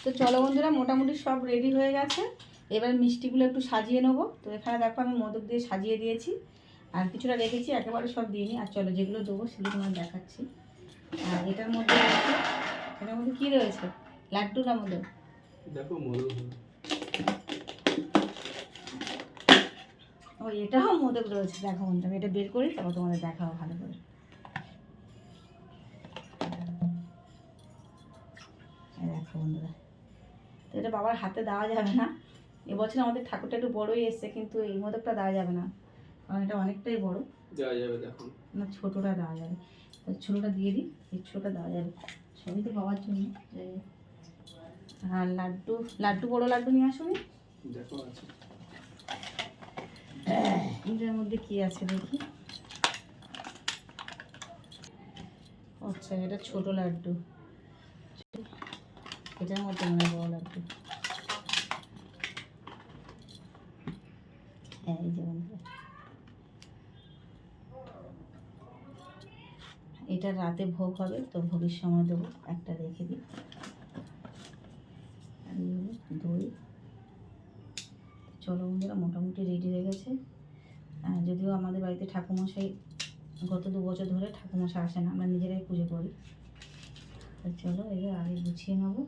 তো চলো বন্ধুরা, মোটামুটি সব রেডি হয়ে গেছে। এবার মিষ্টিগুলো একটু সাজিয়ে নেবো। তো এখানে দেখো আমি মোদক দিয়ে সাজিয়ে দিয়েছি, আর কিছুটা রেখেছি, একেবারে সব দিইনি। আর চলো যেগুলো দেবো সেগুলো তোমার দেখাচ্ছি। আর এটার মধ্যে রয়েছে, এটার মধ্যে কী রয়েছে? লাড্ডুর মধ্যে দেখো মোদক। ও এটাও মোদক রয়েছে। দেখো বন্ধু, আমি এটা বের করি, তারপর তোমাদের দেখাও ভালো করে। দেখো বন্ধুরা, তো এটা বাবার হাতে দেওয়া যাবে না। এবছর আমাদের ঠাকুরটা একটু বড়ই এসছে, কিন্তু এই মোদকটা দেওয়া যাবে না, কারণ এটা অনেকটাই বড়। দেওয়া যাবে দেখো না, ছোটোটা দেওয়া যাবে। তো ছোটোটা দিয়ে দিই, এই ছোটোটা দেওয়া যাবে, সবই তো বাবার জন্য। আর লাড্ডু, লাড্ডু বড় লাড্ডু নিয়ে আসুন। দেখো আছে এটার মধ্যে কি আছে দেখি। আচ্ছা, এটা ছোট লাড্ডু, এটার মধ্যে মনে বড় লাড্ডু। হ্যাঁ, এই যে বন্ধুরা, এটা রাতে ভোগ হবে, তো ভোগের সময় দেবো। একটা রেখে দিই। আর এই হলো দই। চলো বন্ধুরা, মোটামুটি রেডি হয়ে গেছে। যদিও আমাদের বাড়িতে ঠাকুমশাই গত 2 বছর ধরে ঠাকুমশাই আসে না, আমরা নিজেরাই পুজো করি। তো চলো এবার আগে গুছিয়ে নেবো।